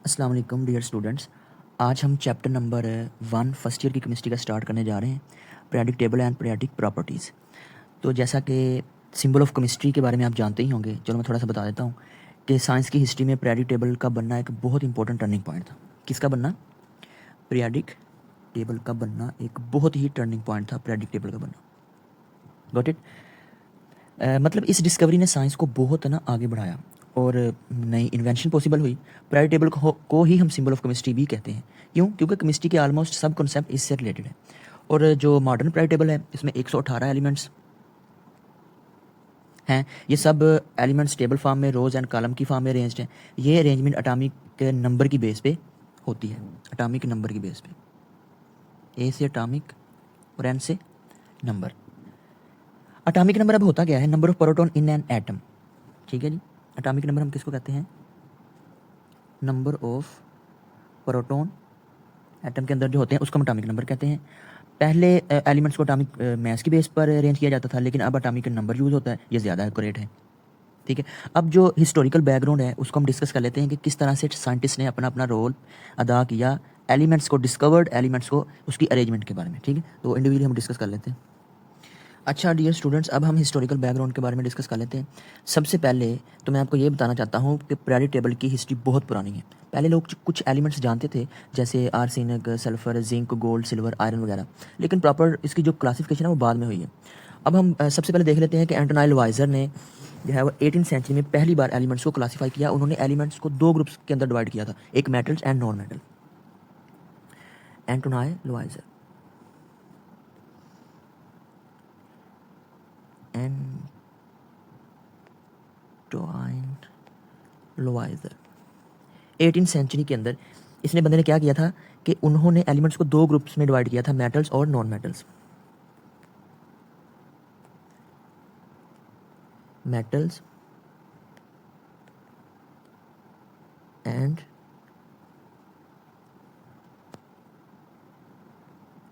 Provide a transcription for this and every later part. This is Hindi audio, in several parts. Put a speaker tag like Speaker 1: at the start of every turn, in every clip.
Speaker 1: अस्सलाम वालेकुम डियर स्टूडेंट्स। आज हम चैप्टर नंबर 1 फर्स्ट ईयर की केमिस्ट्री का स्टार्ट करने जा रहे हैं, periodic table and periodic properties. तो जैसा कि सिंबल ऑफ केमिस्ट्री के बारे में आप जानते ही होंगे, चलो मैं थोड़ा सा बता देता हूँ कि साइंस की हिस्ट्री में पीरियोडिक टेबल का बनना एक बहुत इंपॉर्टेंट टर्निंग पॉइंट था। किसका बनना? पीरियोडिक टेबल का बनना एक बहुत ही टर्निंग पॉइंट था, पीरियोडिक टेबल का बनना। Got it? मतलब इस डिस्कवरी ने साइंस को बहुत ना आगे बढ़ाया और नई इन्वेंशन पॉसिबल हुई। पीरियोडिक टेबल को ही हम सिंबल ऑफ केमिस्ट्री भी कहते हैं। क्यों? क्योंकि केमिस्ट्री के ऑलमोस्ट सब कॉन्सेप्ट इससे रिलेटेड है। और जो मॉडर्न पीरियोडिक टेबल है, इसमें 118 एलिमेंट्स हैं। ये सब एलिमेंट्स टेबल फॉर्म में रोज एंड कॉलम की फॉर्म में अरेंज्ड हैं। ये अरेंजमेंट अटामिक नंबर की बेस पे होती है, अटामिक नंबर की बेस पे। ए से अटामिक और एन से नंबर। अटामिक नंबर अब होता क्या है? Number of proton in an atom. ठीक है जी। अटामिक नंबर हम किसको कहते हैं? नंबर ऑफ प्रोटॉन एटम के अंदर जो होते हैं उसको हम अटामिक नंबर कहते हैं। पहले एलिमेंट्स को अटामिक मास की बेस पर अरेंज किया जाता था, लेकिन अब अटामिक नंबर यूज़ होता है, ये ज़्यादा एक्यूरेट है। ठीक है। अब जो हिस्टोरिकल बैकग्राउंड है उसको हम डिस्कस कर लेते हैं कि किस तरह से साइंटिस्ट ने अपना अपना रोल अदा किया एलिमेंट्स को, डिस्कवर्ड एलिमेंट्स को, उसकी अरेंजमेंट के बारे में। ठीक है, तो इंडिविजुअली हम डिस्कस कर लेते हैं। अच्छा डियर स्टूडेंट्स, अब हम हिस्टोरिकल बैकग्राउंड के बारे में डिस्कस कर लेते हैं। सबसे पहले तो मैं आपको ये बताना चाहता हूँ कि पीरियोडिक टेबल की हिस्ट्री बहुत पुरानी है। पहले लोग कुछ एलिमेंट्स जानते थे, जैसे arsenic, sulphur, zinc, gold, silver, iron वगैरह, लेकिन प्रॉपर इसकी जो क्लासिफिकेशन है वो बाद में हुई है। अब हम सबसे पहले देख लेते हैं कि एंटोनी लुवाइजर ने जो है वो 18th सेंचुरी में पहली बार एलिमेंट्स को क्लासीफाई किया। उन्होंने एलिमेंट्स को दो ग्रुप्स के अंदर डिवाइड किया था, एक metals and non metal. Antoine Lavoisier Lavoisier 18th century के अंदर इसने बंदे ने क्या किया था कि उन्होंने एलिमेंट्स को दो ग्रुप्स में डिवाइड किया था, मेटल्स और non metals. Metals and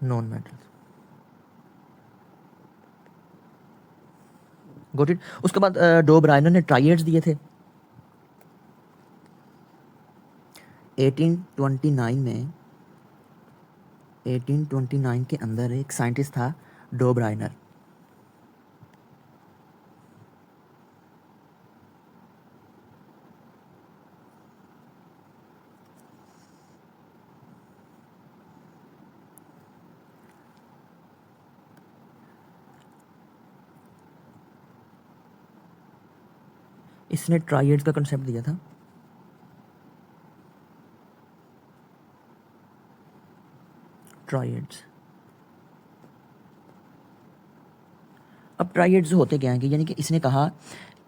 Speaker 1: non metals. Got it? उसके बाद डो ब्रायनर ने ट्राइएड्स दिए थे 1829 में। 1829 के अंदर एक साइंटिस्ट था डो ब्रायनर। इसने ट्राइएड्स का कंसेप्ट दिया था। ट्राइएड्स। अब ट्राइएड्स होते क्या हैं कि यानी कि इसने कहा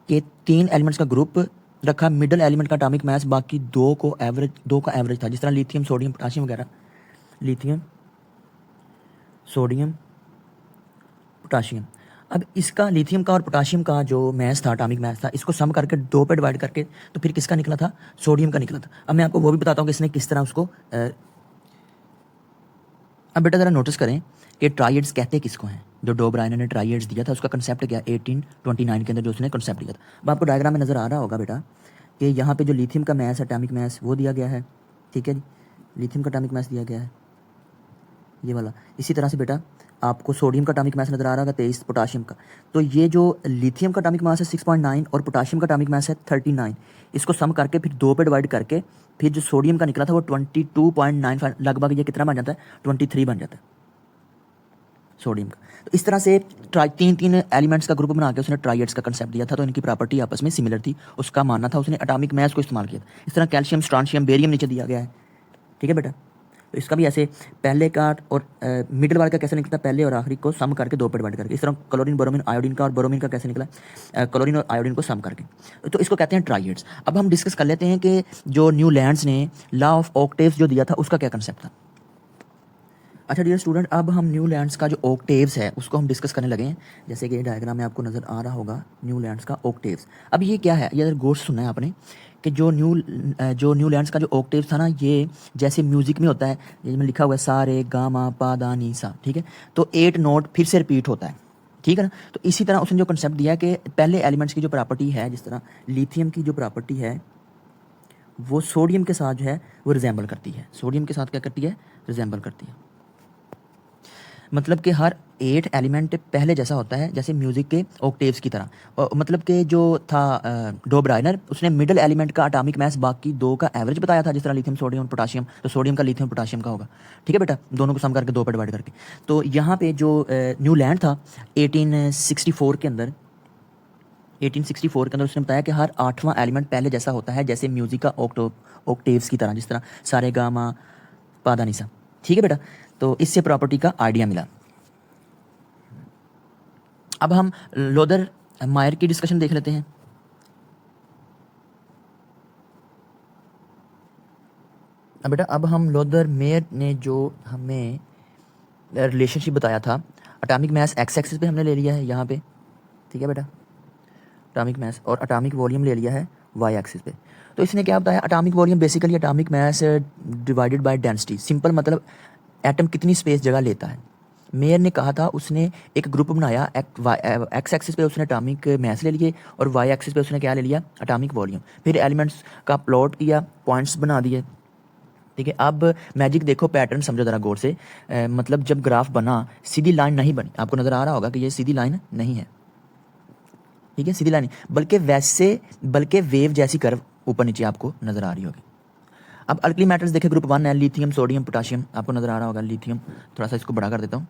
Speaker 1: कि तीन एलिमेंट्स का ग्रुप रखा, मिडल एलिमेंट का एटॉमिक मास बाकी दो का एवरेज था, जिस तरह लिथियम, सोडियम, पोटाशियम वगैरह। Lithium, sodium, potassium. अब इसका लिथियम का और पोटाशियम का जो मास था, एटॉमिक मास था, इसको सम करके दो पे डिवाइड करके तो फिर किसका निकला था? सोडियम का निकला था। अब मैं आपको वो भी बताता हूँ कि इसने किस तरह उसको अब बेटा ज़रा नोटिस करें कि ट्राइएड्स कहते किसको हैं। जो डो ब्रायनर ने ट्राइएड्स दिया था उसका कंसेप्ट क्या? 1829 के अंदर जो उसने कंसेप्ट दिया था। अब आपको डायग्राम में नज़र आ रहा होगा बेटा कि यहाँ पे जो लिथियम का मास, एटॉमिक मास, वो दिया गया है। ठीक है जी, लिथियम का एटॉमिक मास दिया गया है, ये वाला। इसी तरह से बेटा आपको सोडियम का एटॉमिक मास नज़र आ रहा होगा 23, पोटाशियम का। तो ये जो लिथियम का एटॉमिक मास है 6.9 और पोटाशियम का एटॉमिक मास है 39, इसको सम करके फिर दो पे डिवाइड करके फिर जो सोडियम का निकला था वो 22.95, लगभग ये कितना बन जाता है? 23 बन जाता है सोडियम का। तो इस तरह से तीन तीन एलिमेंट्स का ग्रुप बना के उसने ट्राइएड्स का कंसेप्ट दिया था। तो इनकी प्रॉपर्टी आपस में सिमिलर थी, उसका मानना था। उसने एटॉमिक मास को इस्तेमाल किया था। इस तरह कैल्शियम, स्ट्रांशियम, बेरियम नीचे दिया गया है। ठीक है बेटा, तो इसका भी ऐसे पहले का और मिडिल वाले का कैसे निकलता है? पहले और आखिरी को सम करके दो पे डिवाइड करके। इस तरह क्लोरीन, ब्रोमीन, आयोडीन का और ब्रोमीन का कैसे निकला? क्लोरीन और आयोडीन को सम करके। तो इसको कहते हैं ट्राइएड्स। अब हम डिस्कस कर लेते हैं कि जो न्यूलैंड्स ने लॉ ऑफ ऑक्टेव्स जो दिया था उसका क्या कंसेप्ट था। अच्छा डियर स्टूडेंट, अब हम न्यूलैंड्स का जो ऑक्टेव्स है उसको हम डिस्कस करने लगे हैं। जैसे कि डायग्राम में आपको नज़र आ रहा होगा न्यूलैंड्स का ऑक्टेव्स। अब ये क्या है? ये अगर गौर से सुनना है आपने कि जो न्यूलैंड्स का जो ऑक्टेव्स था ना, ये जैसे म्यूजिक में होता है, जिसमें लिखा हुआ है सा रे गा मा पा दा नी सा। ठीक है, तो 8 नोट फिर से रिपीट होता है। ठीक है ना? तो इसी तरह उसने जो कंसेप्ट दिया है कि पहले एलिमेंट्स की जो प्रॉपर्टी है, जिस तरह लिथियम की जो प्रॉपर्टी है वो सोडियम के साथ जो है वो रिजेंबल करती है, सोडियम के साथ क्या करती है, रिजेंबल करती है। मतलब कि हर 8 एलिमेंट पहले जैसा होता है जैसे म्यूज़िक के ऑक्टेव्स की तरह। और मतलब कि जो था डो ब्राइनर, उसने मिडल एलिमेंट का एटॉमिक मास बाकी दो का एवरेज बताया था, जिस तरह लिथियम सोडियम पोटाशियम, तो सोडियम का लिथियम पोटाशियम का होगा। ठीक है बेटा, दोनों को सम करके 2 पे डिवाइड करके। तो यहाँ पे जो न्यू लैंड था 1864 के अंदर, 1864 के अंदर उसने बताया कि हर 8वां एलिमेंट पहले जैसा होता है जैसे म्यूज़िक का ऑक्टेव्स की तरह, जिस तरह सारे गामा पादा निसा। ठीक है बेटा, तो इससे प्रॉपर्टी का आइडिया मिला। अब हम लोदर मायर की डिस्कशन देख लेते हैं। अब बेटा, अब हम लोदर मेयर ने जो हमें रिलेशनशिप बताया था, एटॉमिक मास एक्स एक्सिस पे हमने ले लिया है यहाँ पे। ठीक है बेटा, एटॉमिक मास और एटॉमिक वॉल्यूम ले लिया है वाई एक्सिस पे। तो इसने क्या बताया, atomic volume basically atomic mass divided by density. Simple मतलब एटम कितनी स्पेस जगह लेता है। मेयर ने कहा था, उसने एक ग्रुप बनाया, एक्स एक्सिस पे उसने एटॉमिक मास ले लिए और वाई एक्सिस पे उसने क्या ले लिया, एटॉमिक वॉल्यूम। फिर एलिमेंट्स का प्लॉट किया, पॉइंट्स बना दिए। ठीक है, अब मैजिक देखो, पैटर्न समझो ज़रा गौर से। मतलब जब ग्राफ बना सीधी लाइन नहीं बनी, आपको नज़र आ रहा होगा कि ये सीधी लाइन नहीं है। ठीक है, सीधी लाइन नहीं, बल्कि वेव जैसी कर्व ऊपर नीचे आपको नज़र आ रही होगी। अब अल्कली मेटल्स देखे, ग्रुप 1 है, लिथियम सोडियम पोटाशियम, आपको नज़र आ रहा होगा लिथियम। थोड़ा सा इसको बड़ा कर देता हूँ।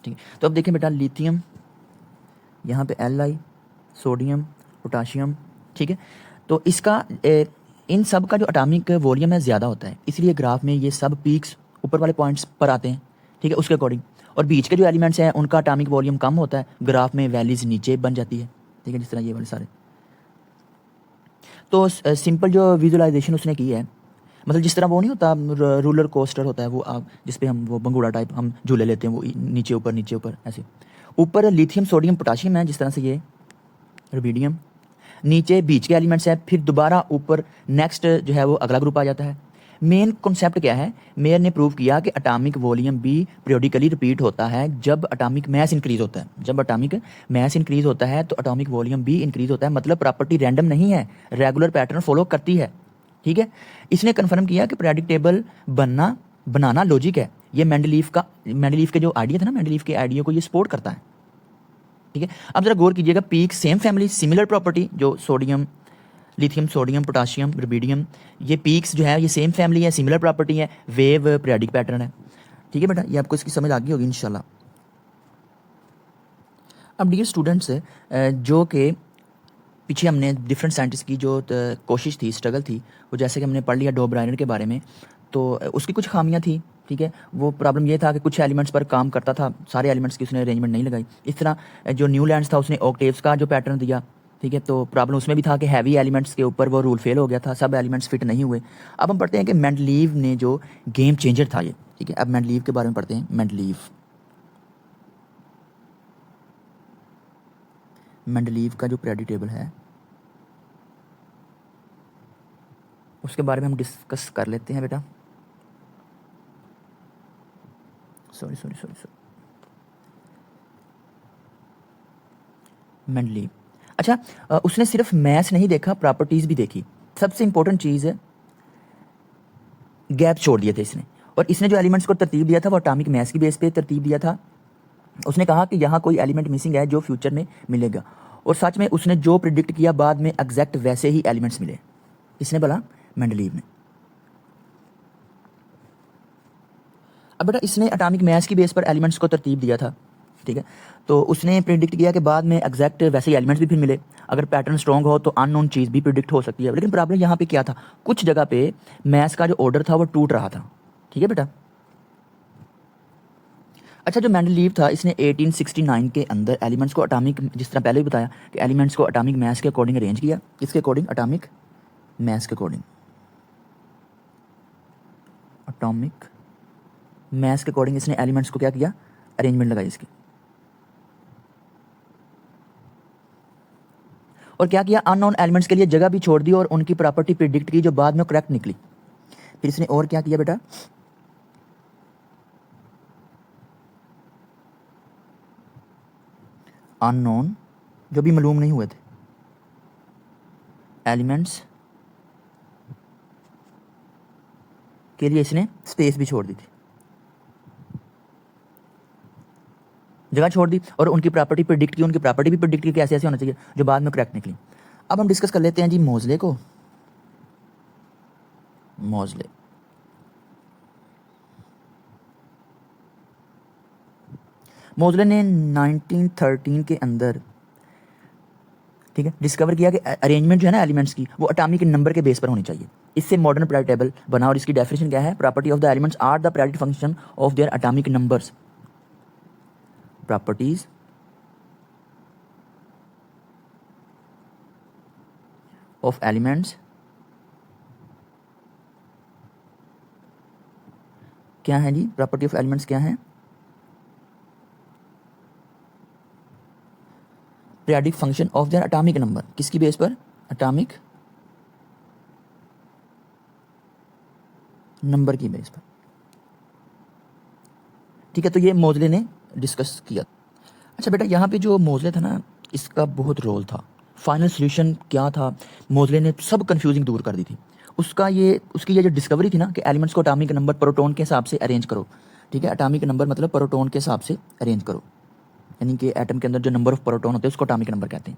Speaker 1: ठीक है, तो अब देखें बेटा, लिथियम यहाँ पे Li, सोडियम, पोटाशियम। ठीक है, तो इसका इन सब का जो एटॉमिक वॉल्यूम है ज़्यादा होता है, इसलिए ग्राफ में ये सब पीक्स ऊपर वाले पॉइंट्स पर आते हैं। ठीक है, उसके अकॉर्डिंग। और बीच के जो एलिमेंट्स हैं उनका एटॉमिक वॉल्यूम कम होता है, ग्राफ में वैल्यूज नीचे बन जाती है। ठीक है, जिस तरह ये वाले सारे। तो सिंपल जो विजुअलाइजेशन उसने की है, मतलब जिस तरह वो नहीं होता रूलर कोस्टर होता है वो, आप जिस पे हम वो बंगूड़ा टाइप हम झूले लेते हैं, वो नीचे ऊपर ऐसे। ऊपर लिथियम सोडियम पोटाशियम है, जिस तरह से ये रुबिडियम, नीचे बीच के एलिमेंट्स है, फिर दोबारा ऊपर नेक्स्ट जो है वो अगला ग्रुप आ जाता है। मेन कॉन्सेप्ट क्या है, मेयर ने प्रूव किया कि एटॉमिक वॉल्यूम भी पीरियोडिकली रिपीट होता है जब एटॉमिक मास इंक्रीज होता है। जब एटॉमिक मास इंक्रीज होता है तो एटॉमिक वॉल्यूम भी इंक्रीज होता है। मतलब प्रॉपर्टी रैंडम नहीं है, रेगुलर पैटर्न फॉलो करती है। ठीक है, इसने कन्फर्म किया कि प्रेडिक्टेबल बनाना लॉजिक है। ये मेंडलीफ के जो आइडिया था ना, मेंडलीफ के आइडिया को ये सपोर्ट करता है। ठीक है, अब जरा गौर कीजिएगा, peak same family similar property, जो sodium lithium sodium potassium rubidium, ये पीक्स जो है ये सेम फैमिली है, सिमिलर प्रॉपर्टी है, वेव पीरियोडिक पैटर्न है। ठीक है बेटा, ये आपको इसकी समझ आ गई होगी इंशाल्लाह। अब डियर स्टूडेंट्स, जो कि पीछे हमने डिफरेंट साइंटिस्ट की जो कोशिश थी, स्ट्रगल थी, वो जैसे कि हमने पढ़ लिया डो ब्राइनर के बारे में, तो उसकी कुछ खामियां थी। ठीक है, वो प्रॉब्लम ये था कि कुछ एलिमेंट्स पर काम करता था, सारे एलिमेंट्स की उसने अरेंजमेंट नहीं लगाई। इस तरह जो न्यू लैंड्स था उसने ऑक्टेव्स का जो पैटर्न दिया। ठीक है, तो प्रॉब्लम उसमें भी था कि हैवी एलिमेंट्स के ऊपर वो रूल फेल हो गया था, सब एलिमेंट्स फिट नहीं हुए। अब हम पढ़ते हैं कि मेंडलीव ने जो गेम चेंजर था ये। ठीक है, अब मेंडलीव के बारे में पढ़ते हैं। मेंडलीव का जो पीरियोडिक टेबल है उसके बारे में हम डिस्कस कर लेते हैं बेटा। सॉरी मेंडलीव, अच्छा, उसने सिर्फ मैथ्स नहीं देखा, प्रॉपर्टीज भी देखी। सबसे इंपॉर्टेंट चीज़ है, गैप छोड़ दिए थे इसने। और इसने जो एलिमेंट्स को तरतीब दिया था वो एटॉमिक मास की बेस पे तरतीब दिया था। उसने कहा कि यहाँ कोई एलिमेंट मिसिंग है जो फ्यूचर में मिलेगा, और सच में उसने जो प्रिडिक्ट किया बाद में एग्जैक्ट वैसे ही एलिमेंट्स मिले। इसने बोला, मेंडलीव ने। अब बेटा, इसने एटॉमिक मास की बेस पर एलिमेंट्स को तरतीब दिया था। ठीक है, तो उसने प्रिडिक्ट किया कि बाद में एग्जैक्ट वैसे ही एलिमेंट्स भी फिर मिले। अगर पैटर्न स्ट्रॉन्ग हो तो अननोन चीज़ भी प्रिडिक्ट हो सकती है। लेकिन प्रॉब्लम यहाँ पे क्या था, कुछ जगह पे मैथ्स का जो ऑर्डर था वो टूट रहा था। ठीक है बेटा, अच्छा, जो मेंडलीव था इसने 1869 के अंदर एलिमेंट्स को एटॉमिक, जिस तरह पहले भी बताया कि एलिमेंट्स को एटॉमिक मास के अकॉर्डिंग अरेंज किया। किसके अकॉर्डिंग, एटॉमिक मास के अकॉर्डिंग। एटॉमिक मास के अकॉर्डिंग इसने एलिमेंट्स को क्या किया, अरेंजमेंट लगाई इसकी। और क्या किया, अननोन एलिमेंट्स के लिए जगह भी छोड़ दी और उनकी प्रॉपर्टी प्रिडिक्ट की जो बाद में करेक्ट निकली। फिर इसने और क्या किया बेटा, अननोन जो भी मालूम नहीं हुए थे, एलिमेंट्स के लिए इसने स्पेस भी छोड़ दी थी, जगह छोड़ दी, और उनकी प्रॉपर्टी प्रिडिक्ट की, उनकी प्रॉपर्टी भी प्रिडिक्ट की कि ऐसे ऐसे होना चाहिए, जो बाद में करेक्ट निकली। अब हम डिस्कस कर लेते हैं जी मोज़ले को। मोज़ले ने 1913 के अंदर, ठीक है, डिस्कवर किया कि अरेंजमेंट जो है ना एलिमेंट्स की, वो एटॉमिक नंबर के बेस पर होनी चाहिए। इससे मॉडर्न पीरियोडिक टेबल बना, और इसकी डेफिनेशन क्या है? Property of the elements are the periodic function of their atomic numbers. Properties of elements क्या है जी? प्रॉपर्टी ऑफ एलिमेंट्स क्या है? Periodic function of their atomic number. किसकी बेस पर? एटॉमिक नंबर की बेस पर, ठीक है। तो ये मोज़ले ने डिस्कस किया। अच्छा बेटा, यहाँ पे जो मोज़ले था ना, इसका बहुत रोल था। फाइनल सॉल्यूशन क्या था? मोज़ले ने सब कंफ्यूजिंग दूर कर दी थी। उसकी ये जो डिस्कवरी थी ना कि एलिमेंट्स को एटॉमिक नंबर प्रोटॉन के हिसाब से अरेंज करो, ठीक है। एटॉमिक नंबर मतलब प्रोटॉन के हिसाब से अरेंज करो, यानी कि एटम के अंदर जो नंबर ऑफ प्रोटॉन होते हैं उसको एटॉमिक नंबर कहते हैं,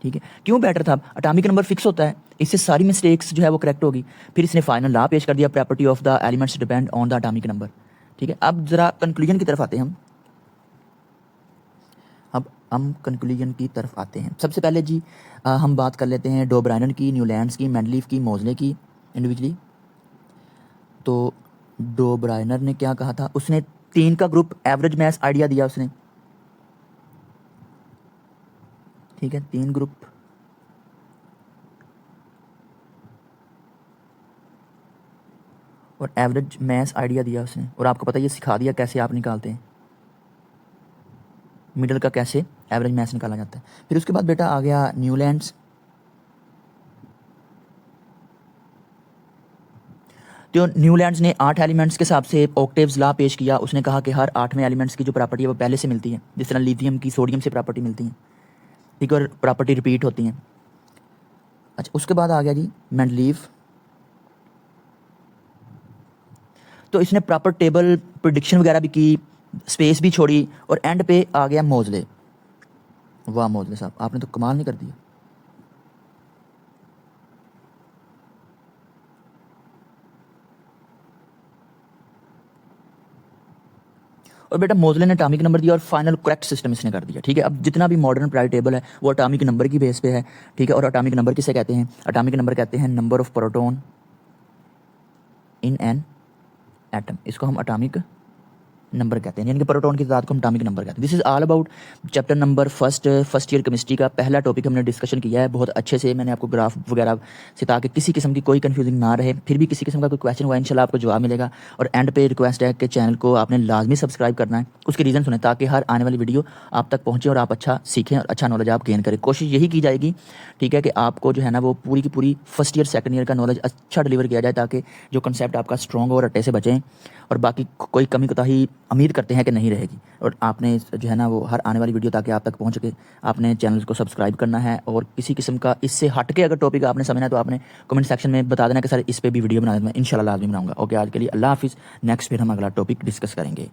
Speaker 1: ठीक है। क्यों बेटर था? एटॉमिक नंबर फिक्स होता है, इससे सारी मिस्टेक्स जो है वो करेक्ट होगी। फिर इसने फाइनल लॉ पेश कर दिया, property of the elements depend on the atomic number, ठीक है। अब जरा कंक्लूजन की तरफ आते हैं हम कंक्लूजन की तरफ आते हैं। सबसे पहले जी हम बात कर लेते हैं डो ब्रायनन की, न्यूलैंड्स की, मेंडलीफ की, मोज़ले की इंडिविजुअली। तो डो ब्रायनर ने क्या कहा था? उसने 3 का ग्रुप एवरेज मैस आइडिया दिया उसने, ठीक है। 3 ग्रुप और एवरेज मैस आइडिया दिया उसने, और आपको पता है ये सिखा दिया कैसे आप निकालते हैं मिडल का, कैसे एवरेज मैस निकाला जाता है। फिर उसके बाद बेटा आ गया न्यूलैंड्स। तो न्यूलैंड्स ने 8 एलिमेंट्स के हिसाब से ऑक्टेव्स लॉ पेश किया। उसने कहा कि हर 8वें एलिमेंट्स की जो प्रॉपर्टी है वो पहले से मिलती है, जिस तरह लिथियम की सोडियम से प्रॉपर्टी मिलती है, ठीक है, और प्रॉपर्टी रिपीट होती हैं। अच्छा, उसके बाद आ गया जी मेंडलीफ। तो इसने प्रॉपर टेबल प्रिडिक्शन वगैरह भी की, स्पेस भी छोड़ी, और एंड पे आ गया मोज़ले। वाह मोज़ले साहब, आपने तो कमाल नहीं कर दिया। और बेटा मोज़ले ने एटॉमिक नंबर दिया और फाइनल करेक्ट सिस्टम इसने कर दिया, ठीक है। अब जितना भी मॉडर्न पीरियोडिक टेबल है वो एटॉमिक नंबर की बेस पे है, ठीक है। और एटॉमिक नंबर किसे कहते हैं? एटॉमिक नंबर कहते हैं number of proton in an atom. इसको हम एटॉमिक नंबर कहते हैं, यानी कि प्रोटॉन की तादाद को हम एटॉमिक नंबर कहते हैं। This is all about chapter number first year chemistry का पहला टॉपिक हमने डिस्कशन किया है बहुत अच्छे से। मैंने आपको ग्राफ वगैरह से, ताकि किसी किस्म की कोई कंफ्यूजिंग ना रहे। फिर भी किसी किस्म का कोई क्वेश्चन हुआ इंशाल्लाह आपको जवाब मिलेगा। और एंड पे रिक्वेस्ट है कि चैनल को आपने लाजमी सब्सक्राइब करना है, उसके रीज़न सुने, ताकि हर आने वाली वीडियो आप तक पहुँचे और आप अच्छा सीखें और अच्छा नॉलेज आप गेन करें। कोशिश यही की जाएगी, ठीक है, कि आपको जो है ना वो पूरी की पूरी फर्स्ट ईयर सेकंड ईयर का नॉलेज अच्छा डिलीवर किया जाए, ताकि जो कंसेप्ट आपका स्ट्रॉन्ग हो और रट्टे से बचें, और बाकी कोई कमी कोताही उम्मीद करते हैं कि नहीं रहेगी। और आपने जो है ना वो हर आने वाली वीडियो ताकि आप तक पहुंच सके, आपने चैनल को सब्सक्राइब करना है। और किसी किस्म का इससे हट के अगर टॉपिक आपने समझना है तो आपने कमेंट सेक्शन में बता देना कि सर इस पे भी वीडियो बना देना, इंशाल्लाह लाजमी बनाऊंगा। ओके, आज के लिए अल्लाह हाफिज़। नेक्स्ट फिर हम अगला टॉपिक डिस्कस करेंगे।